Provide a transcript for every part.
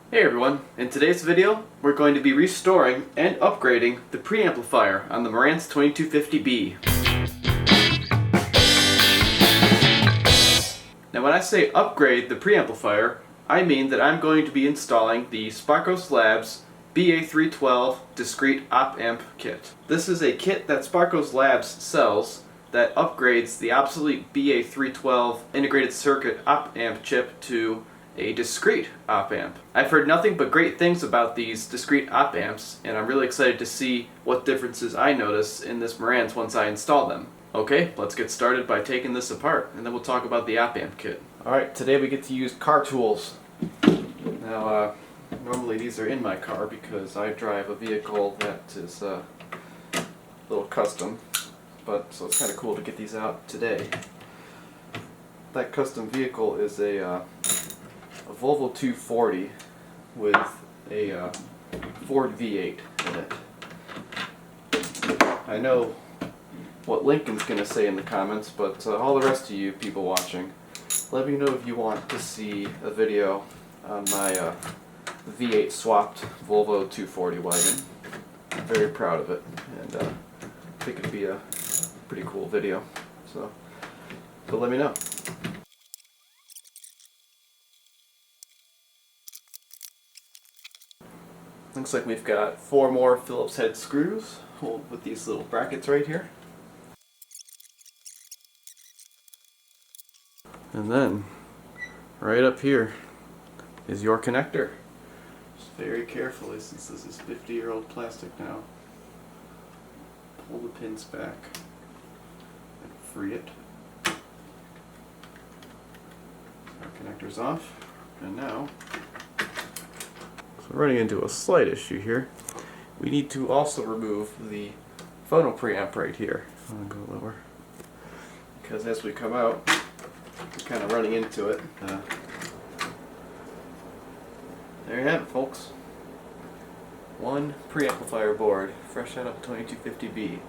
Hey everyone, in today's video we're going to be restoring and upgrading the preamplifier on the Marantz 2250B. Now when I say upgrade the preamplifier, I mean that I'm going to be installing the Sparkos Labs BA312 discrete op-amp kit. This is a kit that Sparkos Labs sells that upgrades the obsolete BA312 integrated circuit op-amp chip to a discrete op-amp. I've heard nothing but great things about these discrete op-amps, and I'm really excited to see what differences I notice in this Marantz once I install them. Okay, let's get started by taking this apart, and then we'll talk about the op-amp kit. Alright, today we get to use car tools. Now, normally these are in my car because I drive a vehicle that is a little custom, so it's kind of cool to get these out today. That custom vehicle is a Volvo 240 with a Ford V8 in it. I know what Lincoln's going to say in the comments, but all the rest of you people watching, let me know if you want to see a video on my V8 swapped Volvo 240 wagon. I'm very proud of it, and I think it'd be a pretty cool video, so let me know. Looks like we've got 4 more Phillips head screws with these little brackets right here. And then, right up here is your connector. Just very carefully, since this is 50-year-old plastic now, pull the pins back and free it. Our connector's off, and now we're running into a slight issue here. We need to also remove the Phono preamp right here. I'm going to go lower, because as we come out, we're kind of running into it. There you have it, folks. One preamplifier board, fresh out of 2250B.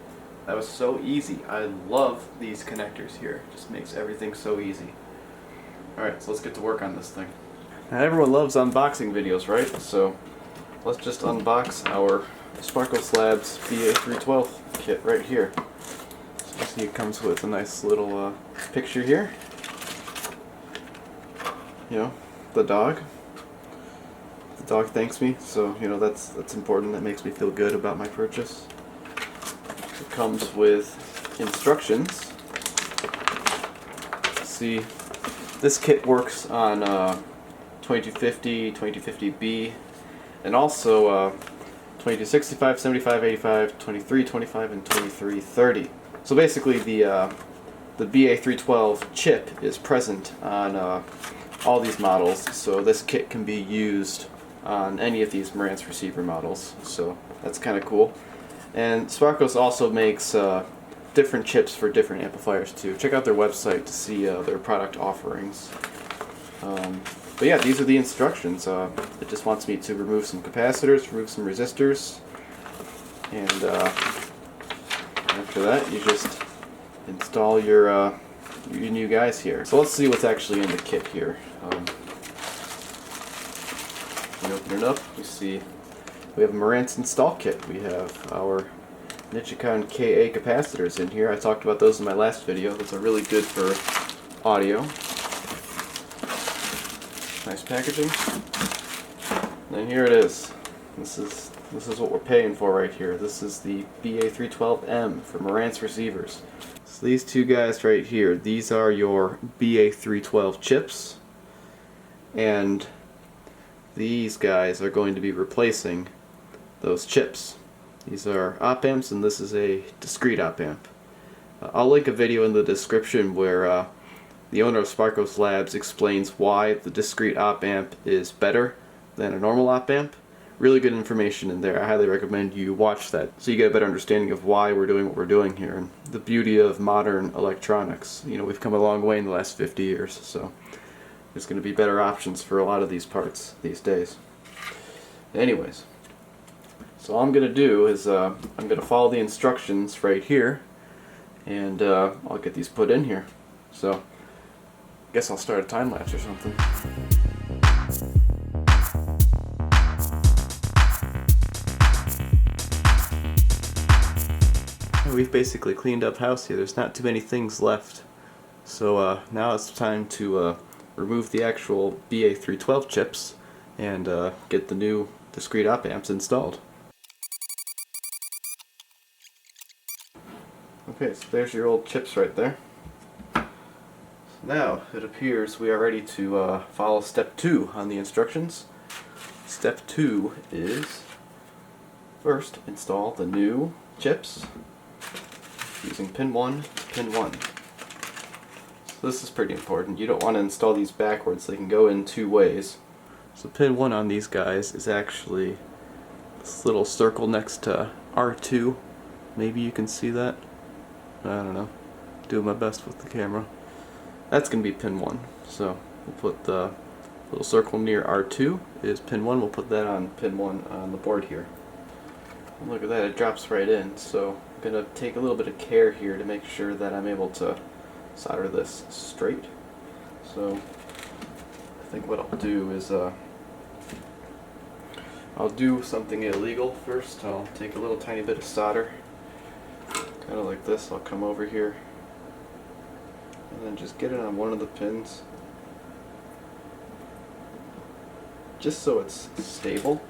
That was so easy. I love these connectors here. It just makes everything so easy. Alright, so let's get to work on this thing. Now everyone loves unboxing videos, right? So let's just unbox our Sparkos Labs BA312 kit right here. So you see it comes with a nice little picture here. You know, the dog. The dog thanks me, so you know that's important. That makes me feel good about my purchase. It comes with instructions. See, this kit works on 2250, 2250B, and also 2265, 75, 85, 2325, and 2330. So basically the BA312 chip is present on all these models, so this kit can be used on any of these Marantz receiver models, so that's kind of cool. And Sparkos also makes different chips for different amplifiers too. Check out their website to see their product offerings. But yeah, these are the instructions. It just wants me to remove some capacitors, remove some resistors, and after that you just install your new guys here. So let's see what's actually in the kit here. We open it up, we see we have a Marantz install kit. We have our Nichicon KA capacitors in here. I talked about those in my last video. Those are really good for audio. Nice packaging. And here it is. This is what we're paying for right here. This is the BA312-M for Marantz receivers. So these two guys right here, these are your BA312 chips, and these guys are going to be replacing those chips. These are op-amps, and this is a discrete op-amp. I'll link a video in the description where the owner of Sparkos Labs explains why the discrete op-amp is better than a normal op-amp. Really good information in there. I highly recommend you watch that so you get a better understanding of why we're doing what we're doing here and the beauty of modern electronics. You know, we've come a long way in the last 50 years, so there's going to be better options for a lot of these parts these days. Anyways, so all I'm going to do is I'm going to follow the instructions right here, and I'll get these put in here. So I guess I'll start a time lapse or something. we've basically cleaned up house here. There's not too many things left. So now it's time to remove the actual BA312 chips and get the new discrete op amps installed. Okay, so there's your old chips right there. So now it appears we are ready to follow step 2 on the instructions. Step 2 is first install the new chips using pin 1 to pin 1. So this is pretty important. You don't want to install these backwards. They can go in two ways. So pin 1 on these guys is actually this little circle next to R2. Maybe you can see that. I don't know. Doing my best with the camera. That's going to be pin 1. So we'll put the little circle near R2 is pin 1. We'll put that on pin 1 on the board here. And look at that, it drops right in. So I'm going to take a little bit of care here to make sure that I'm able to solder this straight. So I think what I'll do is I'll do something illegal first. I'll take a little tiny bit of solder, kind of like this. I'll come over here and then just get it on one of the pins, just so it's stable.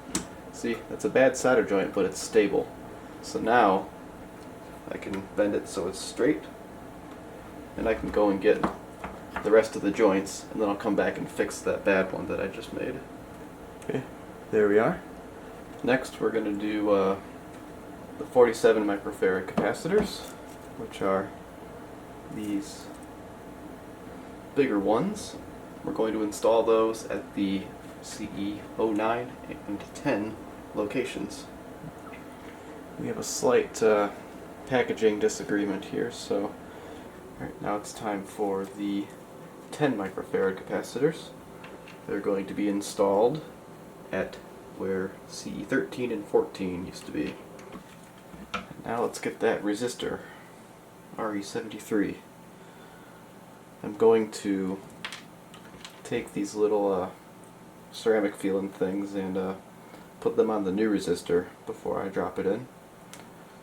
See, that's a bad solder joint, but it's stable. So now I can bend it so it's straight, and I can go and get the rest of the joints, and then I'll come back and fix that bad one that I just made. Okay, there we are. Next we're going to do the 47 microfarad capacitors, which are these bigger ones. We're going to install those at the CE 09 and 10 locations. We have a slight packaging disagreement here, so right now it's time for the 10 microfarad capacitors. They're going to be installed at where CE 13 and 14 used to be. Now let's get that resistor, RE73. I'm going to take these little ceramic feeling things and put them on the new resistor before I drop it in.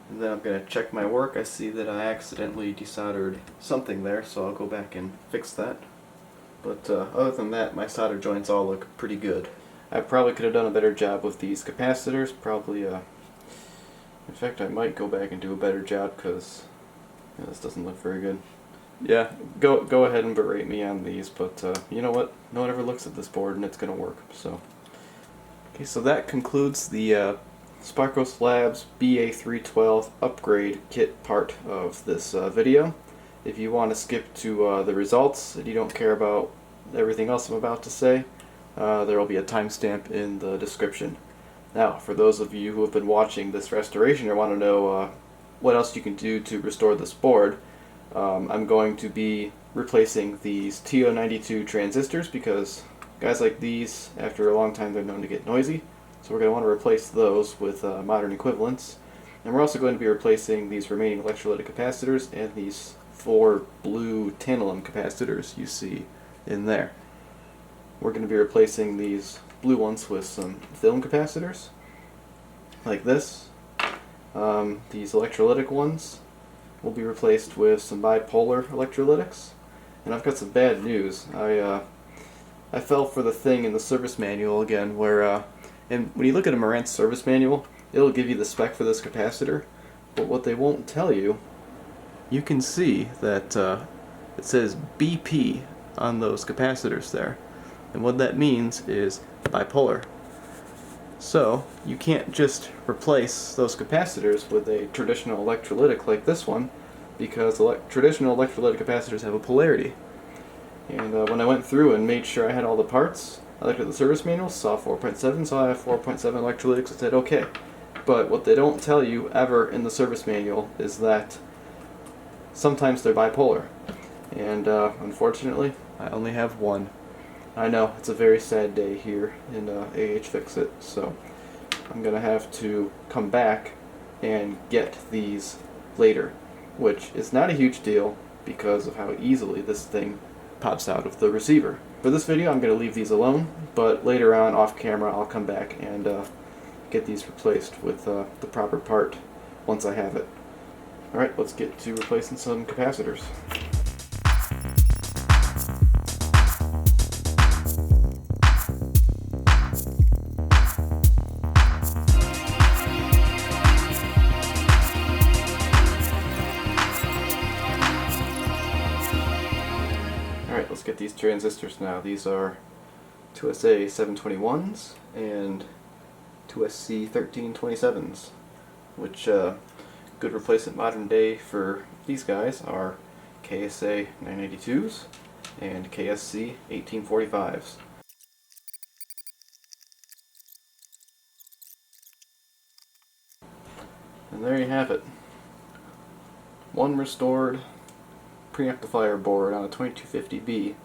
And then I'm going to check my work. I see that I accidentally desoldered something there, so I'll go back and fix that. But other than that, my solder joints all look pretty good. I probably could have done a better job with these capacitors. Probably, in fact, I might go back and do a better job because this doesn't look very good. Yeah, go ahead and berate me on these, but you know what? No one ever looks at this board and it's going to work. So, okay, so that concludes the Sparkos Labs BA312 Upgrade kit part of this video. If you want to skip to the results and you don't care about everything else I'm about to say, there will be a timestamp in the description. Now, for those of you who have been watching this restoration or want to know what else you can do to restore this board, I'm going to be replacing these TO92 transistors because guys like these, after a long time, they're known to get noisy. So we're going to want to replace those with modern equivalents. And we're also going to be replacing these remaining electrolytic capacitors and these 4 blue tantalum capacitors you see in there. We're going to be replacing these blue ones with some film capacitors, like this. These electrolytic ones will be replaced with some bipolar electrolytics. And I've got some bad news. I fell for the thing in the service manual again where and when you look at a Marantz service manual, it'll give you the spec for this capacitor, but what they won't tell you, you can see that it says BP on those capacitors there. And what that means is bipolar. So you can't just replace those capacitors with a traditional electrolytic like this one, because traditional electrolytic capacitors have a polarity. And when I went through and made sure I had all the parts, I looked at the service manual, saw 4.7, so I have 4.7 electrolytics, and said okay. But what they don't tell you ever in the service manual is that sometimes they're bipolar. And unfortunately, I only have one. I know, it's a very sad day here in Fix-It, so I'm going to have to come back and get these later, which is not a huge deal because of how easily this thing pops out of the receiver. For this video, I'm going to leave these alone, but later on, off camera, I'll come back and get these replaced with the proper part once I have it. Alright, let's get to replacing some capacitors. Alright, let's get these transistors now. These are 2SA 721s and 2SC 1327s, which good replacement modern day for these guys are KSA 982s and KSC 1845s. And there you have it. One restored preamplifier board on a 2250B,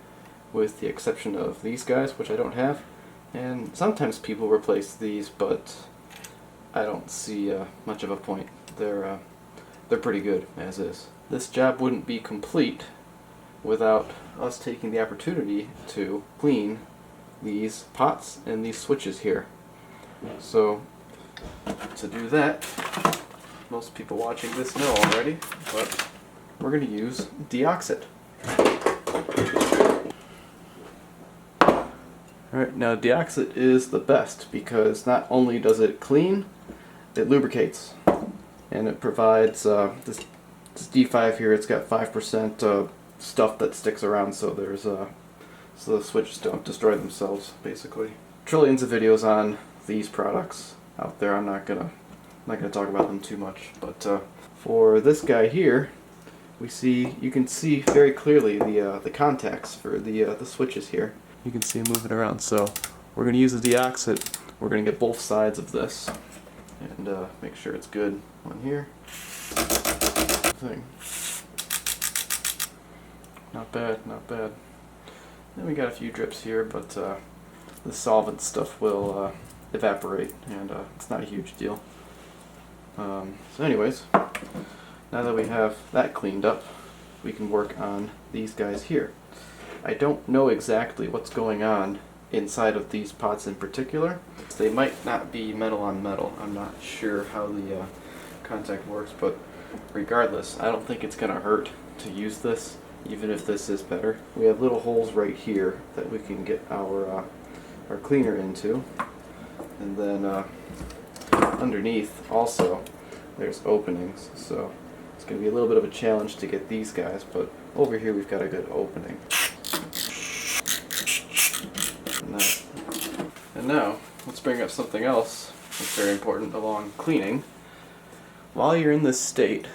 with the exception of these guys, which I don't have. And sometimes people replace these, but I don't see much of a point. They're pretty good as is. This job wouldn't be complete without us taking the opportunity to clean these pots and these switches here. So to do that, most people watching this know already, but we're going to use DeoxIT. Alright, now DeoxIT is the best because not only does it clean, it lubricates. And it provides, this D5 here, it's got 5% stuff that sticks around, so there's so the switches don't destroy themselves, basically. Trillions of videos on these products out there. I'm not gonna talk about them too much, but for this guy here, you can see very clearly the contacts for the switches here. You can see them moving around. So we're going to use the DeoxIT. We're going to get both sides of this and make sure it's good on here. Not bad, not bad. Then we got a few drips here, but the solvent stuff will evaporate, and it's not a huge deal. So anyways, now that we have that cleaned up, we can work on these guys here. I don't know exactly what's going on inside of these pots in particular. They might not be metal on metal. I'm not sure how the contact works, but regardless, I don't think it's going to hurt to use this, even if this is better. We have little holes right here that we can get our cleaner into, and then underneath also there's openings, so it's going to be a little bit of a challenge to get these guys, but over here we've got a good opening. And now, let's bring up something else that's very important along cleaning. While you're in this state,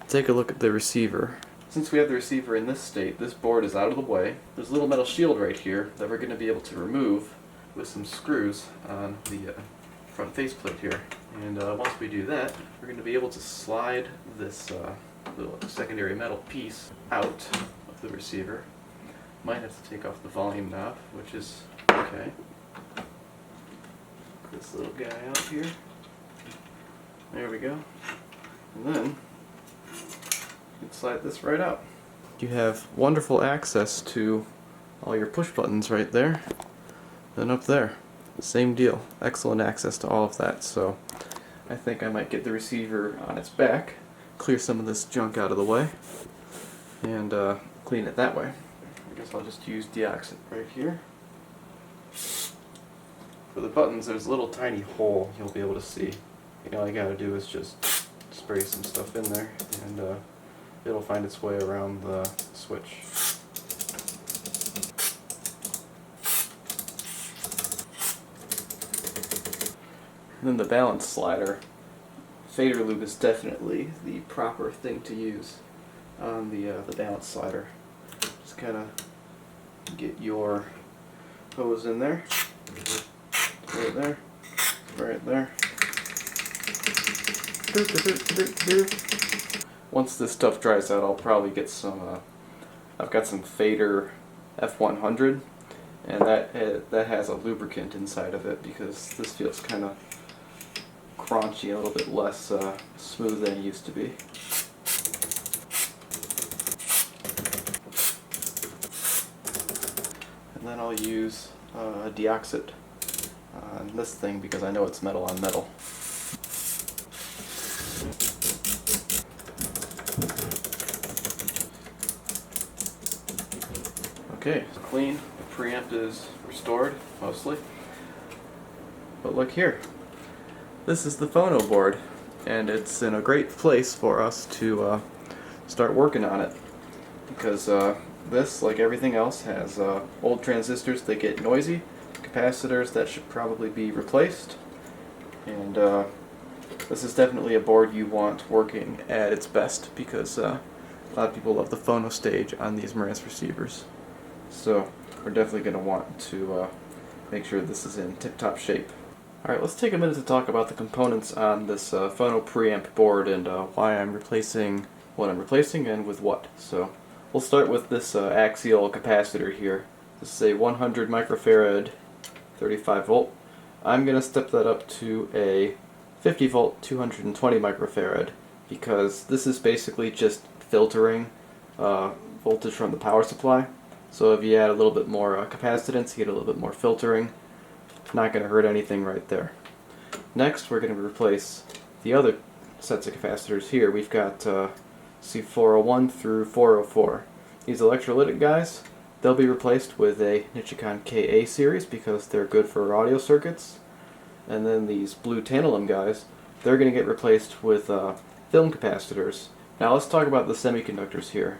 take a look at the receiver. Since we have the receiver in this state, this board is out of the way. There's a little metal shield right here that we're going to be able to remove with some screws on the front faceplate here. And once we do that, we're going to be able to slide this little secondary metal piece out of the receiver. Might have to take off the volume knob, which is okay. This little guy out here. There we go. And then you can slide this right out. You have wonderful access to all your push buttons right there. Then up there, same deal. Excellent access to all of that. So I think I might get the receiver on its back, clear some of this junk out of the way, and clean it that way. I guess I'll just use DeoxIT right here. For the buttons, there's a little tiny hole you'll be able to see. All you gotta do is just spray some stuff in there, and it'll find its way around the switch. And then the balance slider. Fader lube is definitely the proper thing to use on the balance slider. Just kind of get your hose in there, right there, right there. Once this stuff dries out, I'll probably get some. I've got some Fader F100, and that has a lubricant inside of it because this feels kind of crunchy, a little bit less smooth than it used to be. And then I'll use DeoxIT on this thing because I know it's metal on metal. Okay, it's clean. The preamp is restored, mostly. But look here. This is the phono board, and it's in a great place for us to start working on it. Because this, like everything else, has old transistors that get noisy, capacitors that should probably be replaced, and this is definitely a board you want working at its best, because a lot of people love the phono stage on these Marantz receivers. So we're definitely going to want to make sure this is in tip-top shape. Alright, let's take a minute to talk about the components on this Phono preamp board and why I'm replacing what I'm replacing and with what. So we'll start with this axial capacitor here. This is a 100 microfarad 35 volt. I'm going to step that up to a 50 volt 220 microfarad because this is basically just filtering voltage from the power supply. So if you add a little bit more capacitance, you get a little bit more filtering. Not going to hurt anything right there. Next, we're going to replace the other sets of capacitors here. We've got C401 through 404. These electrolytic guys, they'll be replaced with a Nichicon KA series because they're good for audio circuits. And then these blue tantalum guys, they're going to get replaced with film capacitors. Now let's talk about the semiconductors here.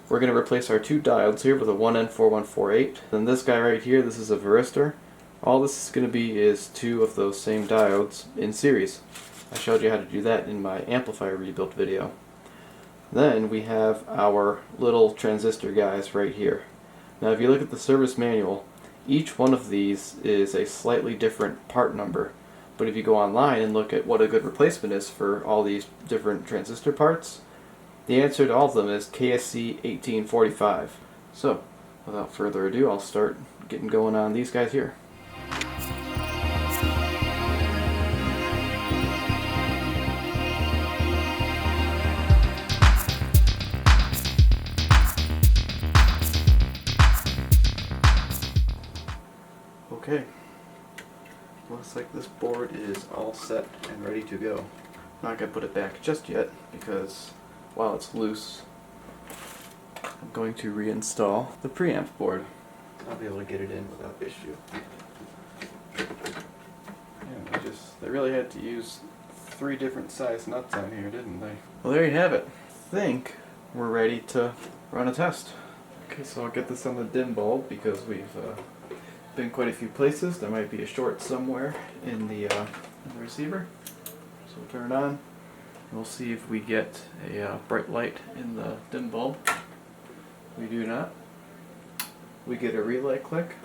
We're going to replace our two diodes here with a 1N4148. Then this guy right here, this is a varistor. All this is going to be is two of those same diodes in series. I showed you how to do that in my amplifier rebuild video. Then we have our little transistor guys right here. Now if you look at the service manual, each one of these is a slightly different part number. But if you go online and look at what a good replacement is for all these different transistor parts, the answer to all of them is KSC 1845. So, without further ado, I'll start getting going on these guys here. Okay, looks like this board is all set and ready to go. Not going to put it back just yet because while it's loose, I'm going to reinstall the preamp board. I'll be able to get it in without issue. Yeah, they really had to use 3 different size nuts on here, didn't they? Well, there you have it. I think we're ready to run a test. Okay, so I'll get this on the dim bulb because we've been quite a few places. There might be a short somewhere in the receiver. So we'll turn it on. And we'll see if we get a bright light in the dim bulb. We do not. We get a relay click.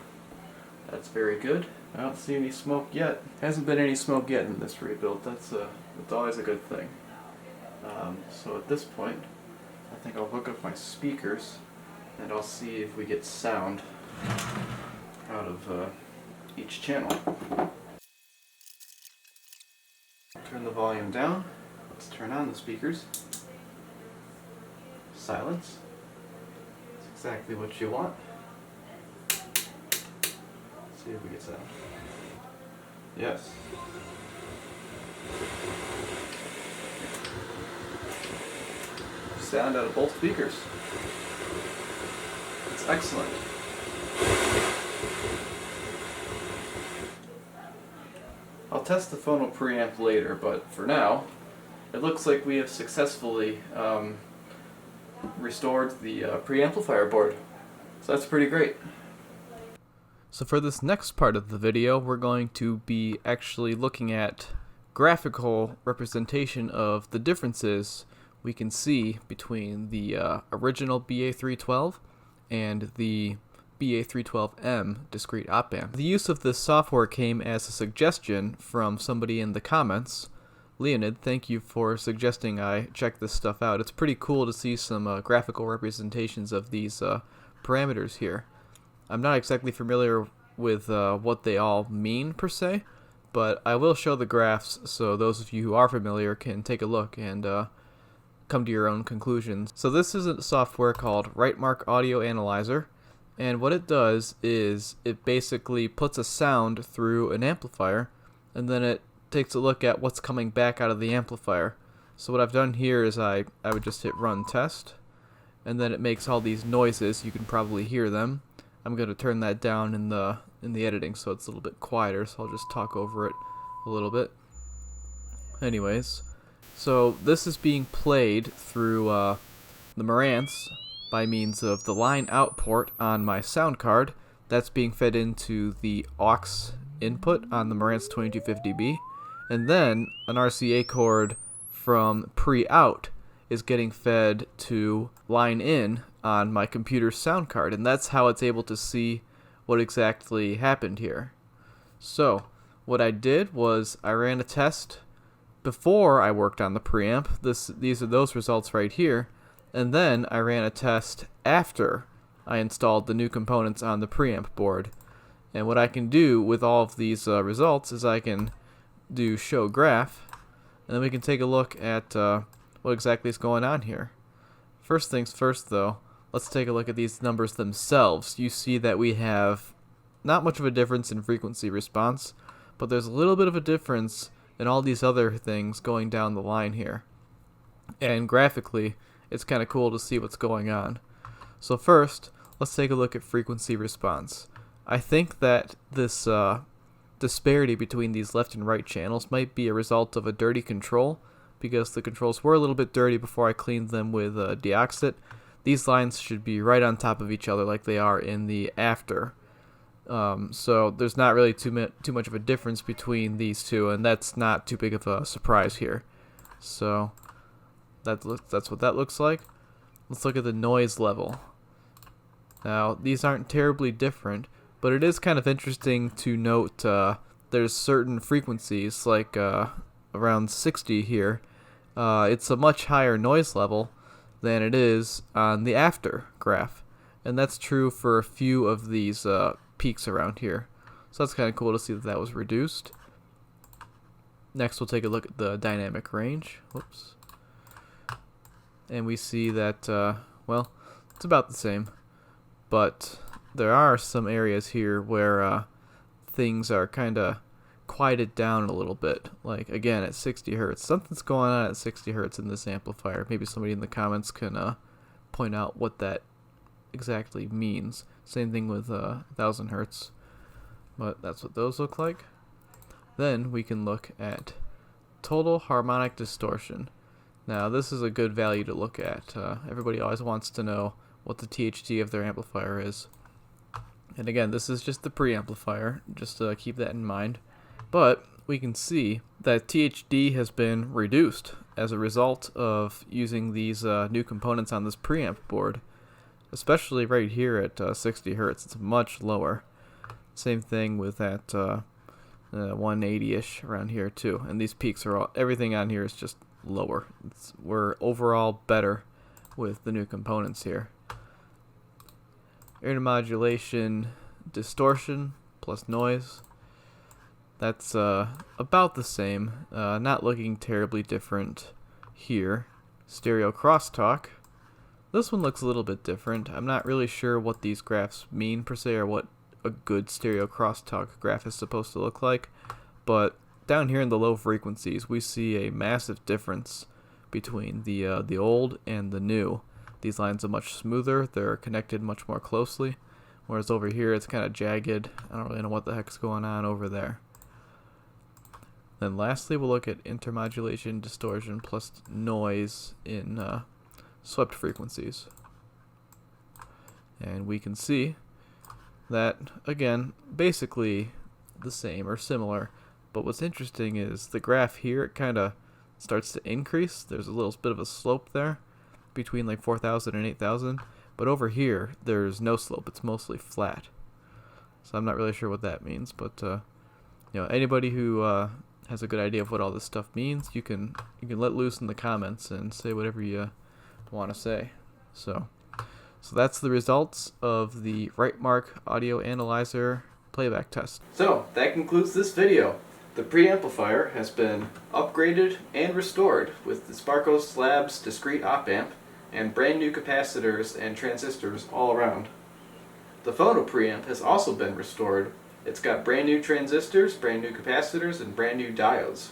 That's very good. I don't see any smoke yet. Hasn't been any smoke yet in this rebuild. That's always a good thing. So at this point, I think I'll hook up my speakers and I'll see if we get sound out of each channel. Turn the volume down. Let's turn on the speakers. Silence. That's exactly what you want. Let's see if we get sound. Yes. Sound out of both speakers. It's excellent. I'll test the Phono preamp later, but for now, it looks like we have successfully restored the preamplifier board. So that's pretty great. So for this next part of the video, we're going to be actually looking at graphical representation of the differences we can see between the original BA312 and the BA312-M discrete op amp. The use of this software came as a suggestion from somebody in the comments. Leonid, thank you for suggesting I check this stuff out. It's pretty cool to see some graphical representations of these parameters here. I'm not exactly familiar with what they all mean per se, but I will show the graphs so those of you who are familiar can take a look and come to your own conclusions. So this is a software called RightMark Audio Analyzer. And what it does is it basically puts a sound through an amplifier and then it takes a look at what's coming back out of the amplifier. So what I've done here is I would just hit run test and then it makes all these noises. You can probably hear them. I'm going to turn that down in the editing so it's a little bit quieter, so I'll just talk over it a little bit. Anyways, so this is being played through the Marantz by means of the line out port on my sound card. That's being fed into the aux input on the Marantz 2250B, and then an RCA cord from pre-out is getting fed to line in on my computer's sound card, and that's how it's able to see what exactly happened here. So what I did was I ran a test before I worked on the preamp. These are those results right here, and then I ran a test after I installed the new components on the preamp board. And what I can do with all of these results is I can do show graph, and then we can take a look at what exactly is going on here. First things first though, let's take a look at these numbers themselves. You see that we have not much of a difference in frequency response, but there's a little bit of a difference in all these other things going down the line here. And graphically, it's kind of cool to see what's going on. So first, let's take a look at frequency response. I think that this disparity between these left and right channels might be a result of a dirty control, because the controls were a little bit dirty before I cleaned them with DeoxIT. These lines should be right on top of each other like they are in the after. So there's not really too much of a difference between these two, and that's not too big of a surprise here. So that's what that looks like. Let's look at the noise level. Now, these aren't terribly different, but it is kind of interesting to note there's certain frequencies, like around 60 here. It's a much higher noise level than it is on the after graph. And that's true for a few of these peaks around here. So that's kind of cool to see that that was reduced. Next, we'll take a look at the dynamic range. Whoops. And we see that, well, it's about the same. But there are some areas here where things are kind of quieted down a little bit. Like, again, at 60 hertz. Something's going on at 60 hertz in this amplifier. Maybe somebody in the comments can point out what that exactly means. Same thing with 1000 hertz. But that's what those look like. Then we can look at total harmonic distortion. Now, this is a good value to look at. Everybody always wants to know what the THD of their amplifier is. And again, this is just the preamplifier, just to keep that in mind. But we can see that THD has been reduced as a result of using these new components on this preamp board, especially right here at 60 hertz. It's much lower. Same thing with that 180-ish around here too. And these peaks are all, everything on here is just lower. We're overall better with the new components here. Intermodulation distortion plus noise, that's about the same, not looking terribly different here. Stereo crosstalk, this one looks a little bit different. I'm not really sure what these graphs mean per se, or what a good stereo crosstalk graph is supposed to look like, but down here in the low frequencies we see a massive difference between the old and the new. These lines are much smoother, they're connected much more closely, whereas over here it's kind of jagged. I don't really know what the heck's going on over there. Then lastly, we'll look at intermodulation distortion plus noise in swept frequencies. And we can see that, again, basically the same or similar, but what's interesting is the graph here, it kind of starts to increase. There's a little bit of a slope there between like 4,000 and 8,000, but over here there's no slope, it's mostly flat. So I'm not really sure what that means, but anybody who has a good idea of what all this stuff means, you can let loose in the comments and say whatever you want to say. So that's the results of the RightMark audio analyzer playback test. So that concludes this video. The preamplifier has been upgraded and restored with the Sparkos Labs discrete op-amp and brand new capacitors and transistors all around. The Phono preamp has also been restored. It's got brand new transistors, brand new capacitors, and brand new diodes.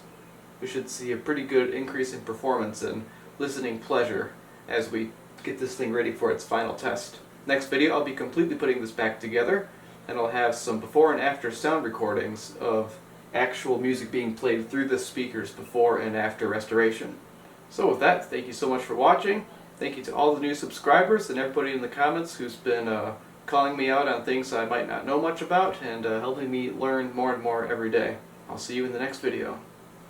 We should see a pretty good increase in performance and listening pleasure as we get this thing ready for its final test. Next video I'll be completely putting this back together, and I'll have some before and after sound recordings of actual music being played through the speakers before and after restoration. So with that, thank you so much for watching. Thank you to all the new subscribers and everybody in the comments who's been calling me out on things I might not know much about and helping me learn more and more every day. I'll see you in the next video.